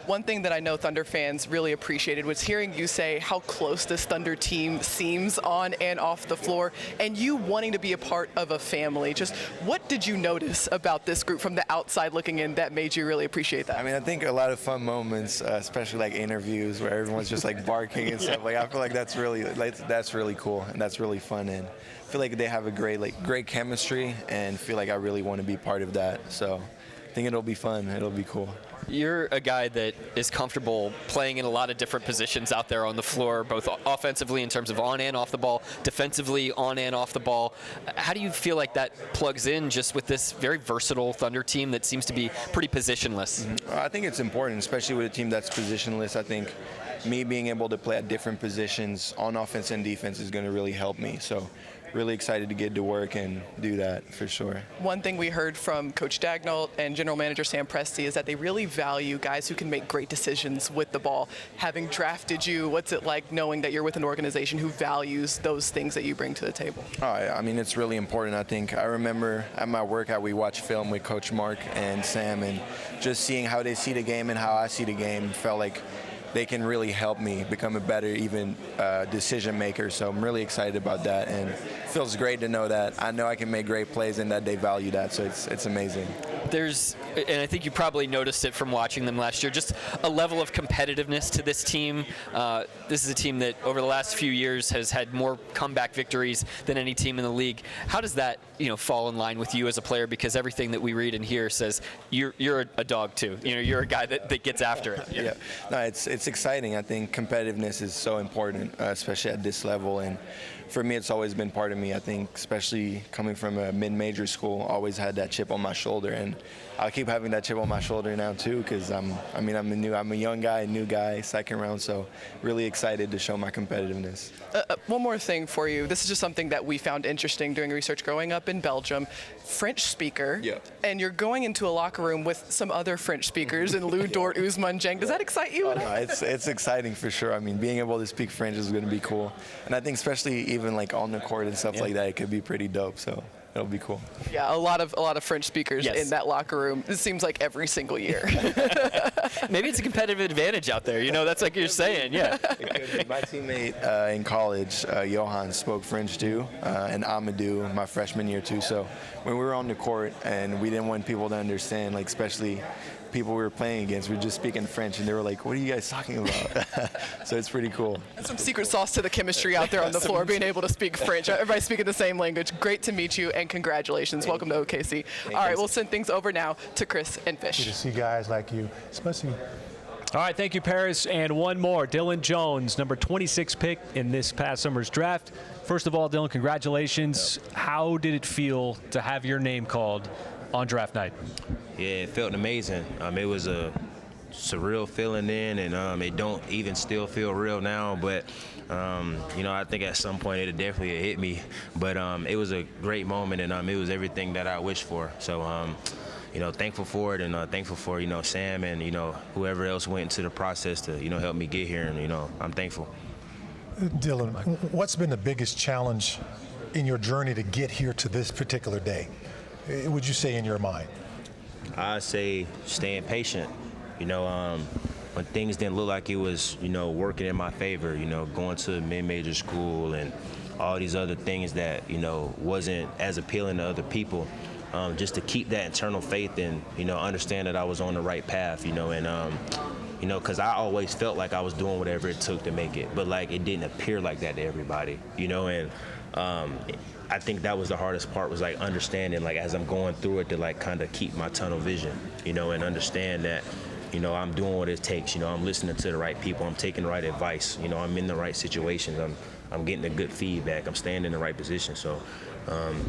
One thing that I know Thunder fans really appreciated was hearing you say how close this Thunder team seems on and off the floor, and you wanting to be a part of a family. Just what did you notice about this group from the outside looking in that made you really appreciate that? I mean, I think a lot of fun moments, especially like interviews where everyone's just like barking and stuff. Like I feel like that's really cool and that's really fun, and I feel like they have a great chemistry, and feel like I really want to be part of that. So I think it'll be fun. It'll be cool. You're a guy that is comfortable playing in a lot of different positions out there on the floor, both offensively in terms of on and off the ball, defensively on and off the ball. How do you feel like that plugs in just with this very versatile Thunder team that seems to be pretty positionless? Mm-hmm. I think it's important, especially with a team that's positionless. I think me being able to play at different positions on offense and defense is going to really help me. So really excited to get to work and do that for sure. One thing we heard from Coach Daigneault and General Manager Sam Presti is that they really value guys who can make great decisions with the ball. Having drafted you, what's it like knowing that you're with an organization who values those things that you bring to the table? I mean, it's really important. I think I remember at my workout we watched film with Coach Mark and Sam, and just seeing how they see the game and how I see the game felt like they can really help me become a better decision maker. So I'm really excited about that, and it feels great to know that I know I can make great plays and that they value that. So it's amazing. And I think you probably noticed it from watching them last year, just a level of competitiveness to this team. This is a team that over the last few years has had more comeback victories than any team in the league. How does that fall in line with you as a player? Because everything that we read and hear says you're a dog too. You're a guy that gets after it. Yeah. No, it's exciting. I think competitiveness is so important, especially at this level. And for me, it's always been part of me. I think, especially coming from a mid-major school, always had that chip on my shoulder, and I'll keep having that chip on my shoulder now too, because I'm a young guy, new guy, second round, so really excited to show my competitiveness. One more thing for you. This is just something that we found interesting doing research growing up in Belgium. French speaker, and you're going into a locker room with some other French speakers in Lou Dort, Ousmane Dieng. Does that excite you? Oh, no, it's exciting for sure. I mean, being able to speak French is going to be cool, and I think especially even like on the court and stuff like that, it could be pretty dope. So it'll be cool. Yeah, a lot of French speakers in that locker room. It seems like every single year. Maybe it's a competitive advantage out there. That's like you're saying. Yeah. My teammate in college, Johan, spoke French too, and Amadou my freshman year too. So when we were on the court and we didn't want people to understand, like especially people we were playing against, we were just speaking French, and they were like, "What are you guys talking about?" So it's pretty cool. Some secret sauce to the chemistry out there on the floor, being able to speak French. Everybody speaking the same language. Great to meet you, and congratulations. Welcome to OKC. All right, we'll send things over now to Chris and Fish. Good to see guys like you, especially. All right, thank you, Paris. And one more, Dillon Jones, number 26 pick in this past summer's draft. First of all, Dillon, congratulations. How did it feel to have your name called on draft night? Yeah, it felt amazing. It was a surreal feeling then, and it don't even still feel real now. But I think at some point it definitely hit me. But it was a great moment, and it was everything that I wished for. So thankful for it, and thankful for Sam and whoever else went into the process to help me get here, and I'm thankful. Dillon, what's been the biggest challenge in your journey to get here to this particular day? Would you say in your mind? I say staying patient. When when things didn't look like it was, working in my favor, going to a mid-major school and all these other things that, wasn't as appealing to other people, just to keep that internal faith and, understand that I was on the right path, because I always felt like I was doing whatever it took to make it, but like it didn't appear like that to everybody, and I think that was the hardest part, was like understanding, like as I'm going through it, to like kind of keep my tunnel vision, and understand that, I'm doing what it takes, I'm listening to the right people, I'm taking the right advice, I'm in the right situations, I'm getting the good feedback, I'm staying in the right position. So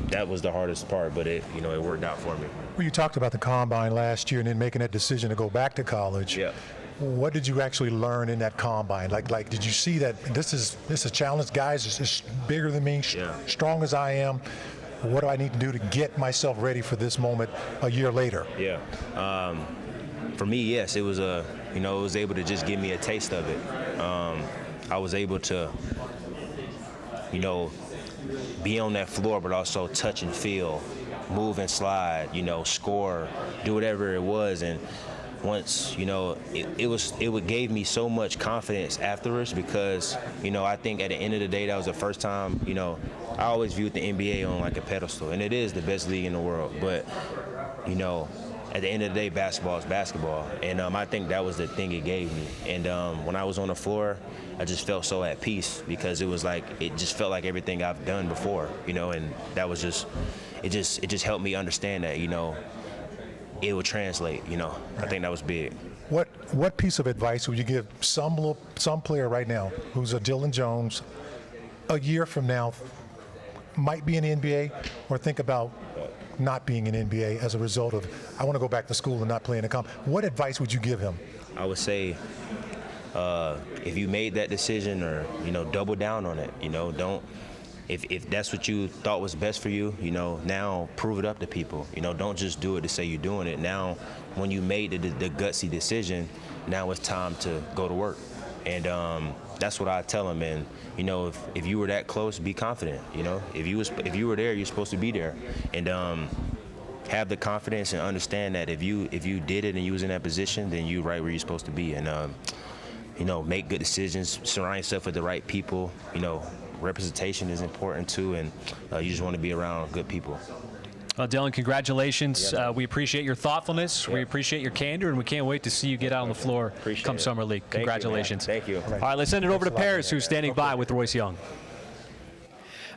that was the hardest part, but it worked out for me. Well, you talked about the combine last year and then making that decision to go back to college. Yeah. What did you actually learn in that combine? Like, did you see that this is a challenge? Guys is bigger than me, strong as I am. What do I need to do to get myself ready for this moment a year later? Yeah. For me, yes, it was it was able to just give me a taste of it. I was able to, be on that floor, but also touch and feel, move and slide, score, do whatever it was. And once, it gave me so much confidence afterwards, because, I think at the end of the day, that was the first time, I always viewed the NBA on like a pedestal, and it is the best league in the world. But, at the end of the day, basketball is basketball. And I think that was the thing it gave me. And when I was on the floor, I just felt so at peace, because it was like, it just felt like everything I've done before, and that was just, it just helped me understand that, it would translate, I think that was big. What piece of advice would you give some player right now who's a Dillon Jones a year from now might be in the NBA, or think about not being in NBA as a result of, I want to go back to school and not play in the comp? What advice would you give him? I would say, if you made that decision, or, double down on it, don't, if that's what you thought was best for you, now prove it up to people. Don't just do it to say you're doing it. Now, when you made the gutsy decision, now it's time to go to work. And that's what I tell them. And, if you were that close, be confident. If you were there, you're supposed to be there. And have the confidence and understand that if you did it and you was in that position, then you're right where you're supposed to be. And, make good decisions, surround yourself with the right people. Representation is important too, and you just want to be around good people. Well, Dillon, congratulations. We appreciate your thoughtfulness. We appreciate your candor, and we can't wait to see you get out on the floor come Summer League. Congratulations. Thank you. All right, let's send it over to Paris, who's standing by with Royce Young.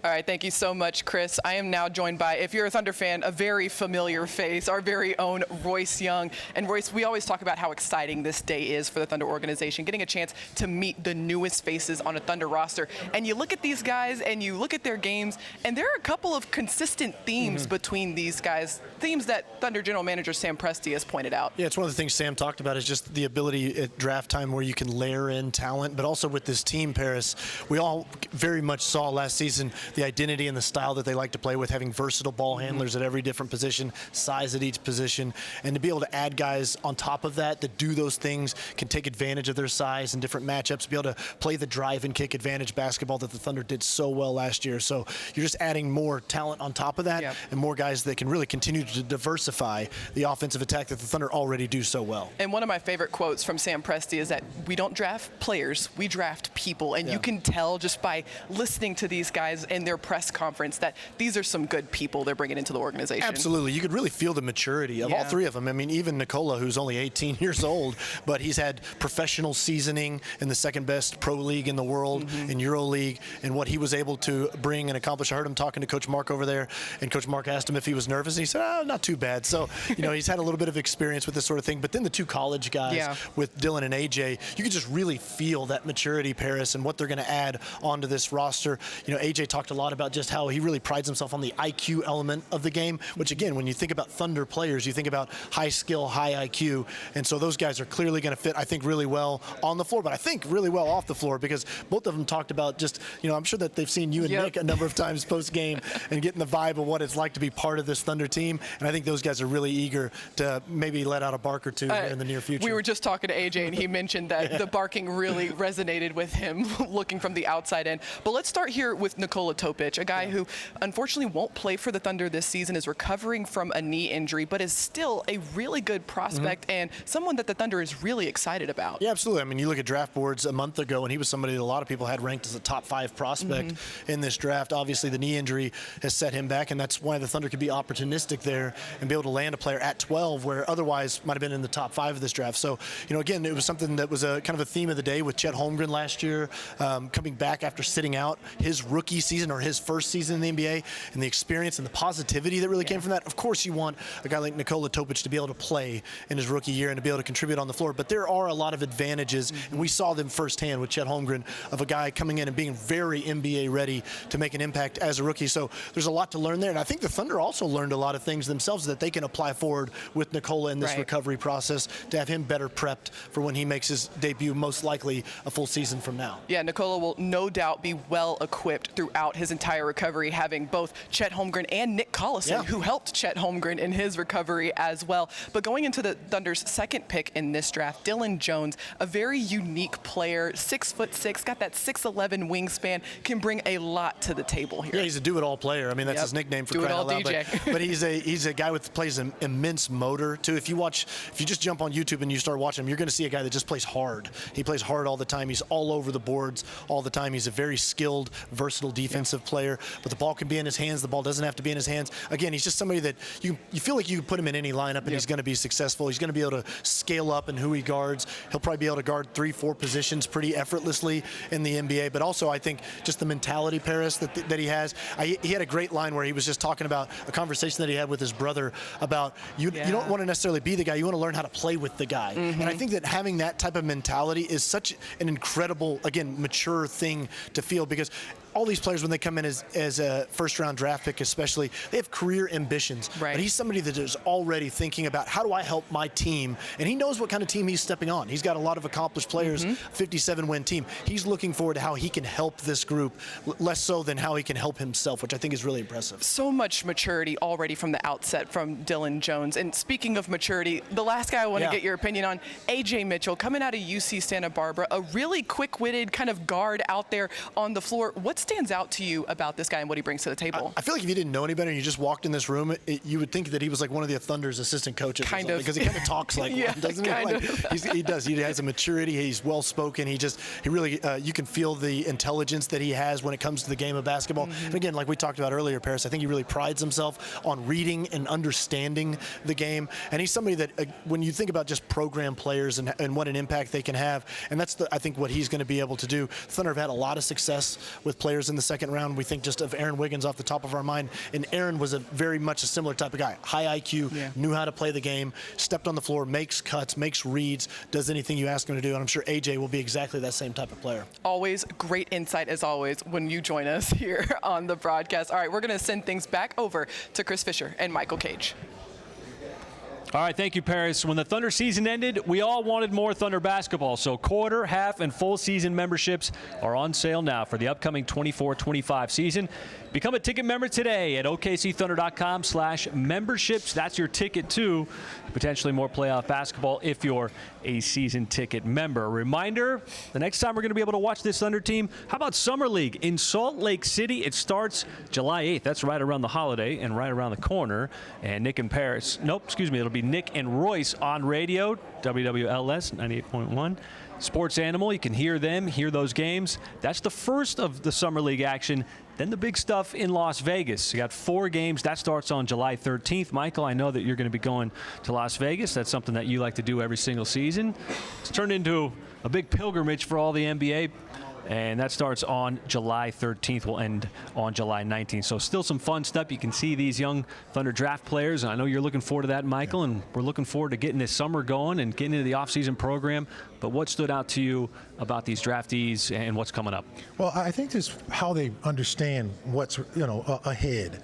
All right, thank you so much, Chris. I am now joined by, if you're a Thunder fan, a very familiar face, our very own Royce Young. And Royce, we always talk about how exciting this day is for the Thunder organization, getting a chance to meet the newest faces on a Thunder roster. And you look at these guys and you look at their games, and there are a couple of consistent themes between these guys, themes that Thunder general manager Sam Presti has pointed out. Yeah, it's one of the things Sam talked about, is just the ability at draft time where you can layer in talent, but also with this team, Paris, we all very much saw last season the identity and the style that they like to play with, having versatile ball handlers at every different position, size at each position, and to be able to add guys on top of that do those things, can take advantage of their size in different matchups, be able to play the drive and kick advantage basketball that the Thunder did so well last year. So you're just adding more talent on top of that, and more guys that can really continue to diversify the offensive attack that the Thunder already do so well. And one of my favorite quotes from Sam Presti is that we don't draft players, we draft people. And you can tell just by listening to these guys in their press conference that these are some good people they're bringing into the organization. Absolutely. You could really feel the maturity of all three of them. I mean, even Nikola, who's only 18 years old, but he's had professional seasoning in the second best pro league in the world, in Euro League, and what he was able to bring and accomplish. I heard him talking to Coach Mark over there, and Coach Mark asked him if he was nervous, and he said, not too bad. So, he's had a little bit of experience with this sort of thing. But then the two college guys with Dillon and Ajay, you can just really feel that maturity, Paris, and what they're going to add onto this roster. Ajay talked a lot about just how he really prides himself on the IQ element of the game, which again, when you think about Thunder players, you think about high skill, high IQ. And so those guys are clearly going to fit, I think, really well on the floor, but I think really well off the floor, because both of them talked about just, I'm sure that they've seen you and Nick a number of times post-game and getting the vibe of what it's like to be part of this Thunder team. And I think those guys are really eager to maybe let out a bark or two here in the near future. We were just talking to Ajay, and he mentioned that the barking really resonated with him looking from the outside in. But let's start here with Nikola Nikola Topić, a guy who unfortunately won't play for the Thunder this season, is recovering from a knee injury, but is still a really good prospect and someone that the Thunder is really excited about. Yeah, absolutely. I mean, you look at draft boards a month ago, and he was somebody that a lot of people had ranked as a top 5 prospect in this draft. Obviously, the knee injury has set him back, and that's why the Thunder could be opportunistic there and be able to land a player at 12, where otherwise might have been in the top 5 of this draft. So, you know, again, it was something that was a kind of a theme of the day with Chet Holmgren last year, coming back after sitting out his rookie season or his first season in the NBA, and the experience and the positivity that really came from that. Of course, you want a guy like Nikola Topić to be able to play in his rookie year and to be able to contribute on the floor, but there are a lot of advantages, and we saw them firsthand with Chet Holmgren, of a guy coming in and being very NBA ready to make an impact as a rookie. So there's a lot to learn there, and I think the Thunder also learned a lot of things themselves that they can apply forward with Nikola in this recovery process to have him better prepped for when he makes his debut, most likely a full season from now. Yeah, Nikola will no doubt be well equipped throughout his entire recovery, having both Chet Holmgren and Nick Collison, who helped Chet Holmgren in his recovery as well. But going into the Thunder's second pick in this draft, Dillon Jones, a very unique player, 6'6", got that 6'11" wingspan, can bring a lot to the table here. Yeah, he's a do-it-all player. I mean, that's his nickname for crying out loud. But he's a guy with plays an immense motor too. If you just jump on YouTube and you start watching him, you're going to see a guy that just plays hard. He plays hard all the time. He's all over the boards all the time. He's a very skilled, versatile defensive player. But the ball can be in his hands. The ball doesn't have to be in his hands. Again, he's just somebody that you feel like you can put him in any lineup and he's going to be successful. He's going to be able to scale up in who he guards. He'll probably be able to guard 3-4 positions pretty effortlessly in the NBA. But also, I think just the mentality, Paris, that he has. He had a great line where he was just talking about a conversation that he had with his brother about you don't want to necessarily be the guy. You want to learn how to play with the guy. And I think that having that type of mentality is such an incredible, again, mature thing to feel, because all these players, when they come in as a first-round draft pick especially, they have career ambitions. But he's somebody that is already thinking about, how do I help my team? And he knows what kind of team he's stepping on. He's got a lot of accomplished players, 57-win team. He's looking forward to how he can help this group, less so than how he can help himself, which I think is really impressive. So much maturity already from the outset from Dillon Jones. And speaking of maturity, the last guy I want to get your opinion on, Ajay Mitchell, coming out of UC Santa Barbara, a really quick-witted kind of guard out there on the floor. What stands out to you about this guy and what he brings to the table? I feel like if you didn't know any better and you just walked in this room, you would think that he was like one of the Thunder's assistant coaches. Kind of. Because he kind of talks like one, doesn't he? He does. He has a maturity. He's well-spoken. He really, you can feel the intelligence that he has when it comes to the game of basketball. And again, like we talked about earlier, Paris, I think he really prides himself on reading and understanding the game. And he's somebody that, when you think about just program players and what an impact they can have, and that's, I think, what he's going to be able to do. Thunder have had a lot of success with players in the second round. We think just of Aaron Wiggins off the top of our mind, and Aaron was very much a similar type of guy. High IQ, knew how to play the game, stepped on the floor, makes cuts, makes reads, does anything you ask him to do, and I'm sure Ajay will be exactly that same type of player. Always great insight, as always, when you join us here on the broadcast. All right, we're going to send things back over to Chris Fisher and Michael Cage. All right, thank you, Paris. When the Thunder season ended, we all wanted more Thunder basketball, so quarter, half, and full season memberships are on sale now for the upcoming 24-25 season. Become a ticket member today at okcthunder.com/memberships. That's your ticket to potentially more playoff basketball if you're a season ticket member. A reminder, the next time we're going to be able to watch this Thunder team, how about Summer League in Salt Lake City? It starts July 8th. That's right around the holiday and right around the corner. And Nick and Paris, it'll be Nick and Royce on radio, WWLS 98.1. Sports Animal, you can hear them, hear those games. That's the first of the Summer League action. Then the big stuff in Las Vegas. You got 4 games. That starts on July 13th. Michael, I know that you're going to be going to Las Vegas. That's something that you like to do every single season. It's turned into a big pilgrimage for all the NBA. And that starts on July 13th, will end on July 19th. So still some fun stuff. You can see these young Thunder draft players. And I know you're looking forward to that, Michael, and we're looking forward to getting this summer going and getting into the offseason program. But what stood out to you about these draftees and what's coming up? Well, I think just how they understand what's, ahead.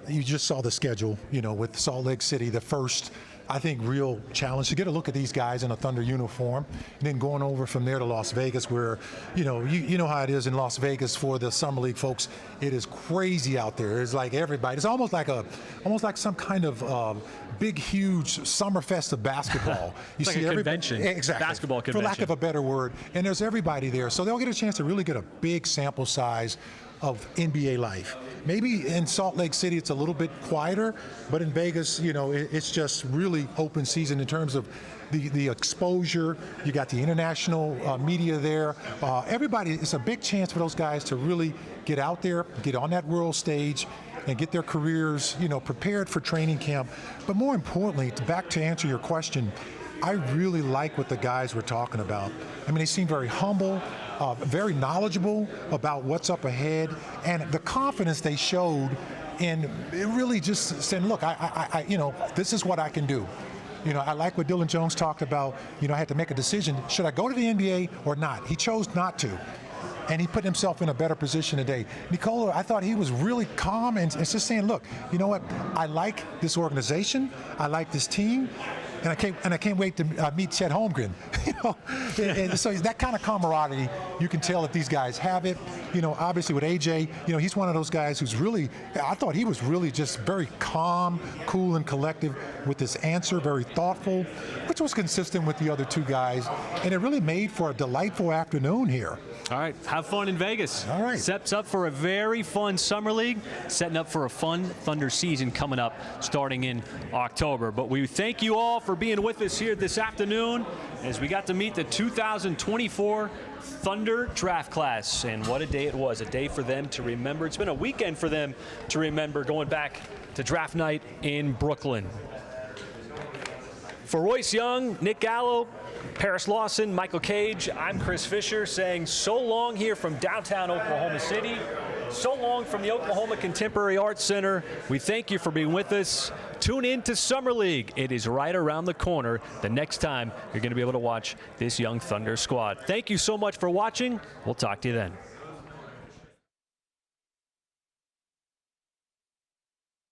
You just saw the schedule, with Salt Lake City, the first, I think, real challenge to get a look at these guys in a Thunder uniform, and then going over from there to Las Vegas, where you know how it is in Las Vegas for the Summer League folks. It is crazy out there. It's like everybody. It's almost like some kind of big, huge summer fest of basketball. You see like a convention, exactly, basketball convention, for lack of a better word. And there's everybody there, so they'll get a chance to really get a big sample size of NBA life. Maybe in Salt Lake City it's a little bit quieter, but in Vegas, it's just really open season in terms of the exposure. You got the international media there. Everybody, it's a big chance for those guys to really get out there, get on that world stage, and get their careers, prepared for training camp. But more importantly, back to answer your question, I really like what the guys were talking about. I mean, they seem very humble, very knowledgeable about what's up ahead, and the confidence they showed in really just saying, look, I this is what I can do. I like what Dillon Jones talked about. I had to make a decision. Should I go to the NBA or not? He chose not to. And he put himself in a better position today. Nikola, I thought he was really calm and just saying, look, you know what? I like this organization. I like this team. And I can't wait to meet Chet Holmgren. And so that kind of camaraderie, you can tell that these guys have it. Obviously with Ajay, he's one of those guys who's really, I thought he was really just very calm, cool, and collective with his answer, very thoughtful, which was consistent with the other two guys. And it really made for a delightful afternoon here. All right, have fun in Vegas. All right. Sets up for a very fun summer league, setting up for a fun Thunder season coming up starting in October. But we thank you all for being with us here this afternoon as we got to meet the 2024 Thunder draft class. And what a day it was, a day for them to remember. It's been a weekend for them to remember, going back to draft night in Brooklyn. For Royce Young, Nick Gallo, Paris Lawson, Michael Cage, I'm Chris Fisher saying so long here from downtown Oklahoma City. So long from the Oklahoma Contemporary Arts Center. We thank you for being with us. Tune in to Summer League. It is right around the corner. The next time you're going to be able to watch this young Thunder squad. Thank you so much for watching. We'll talk to you then.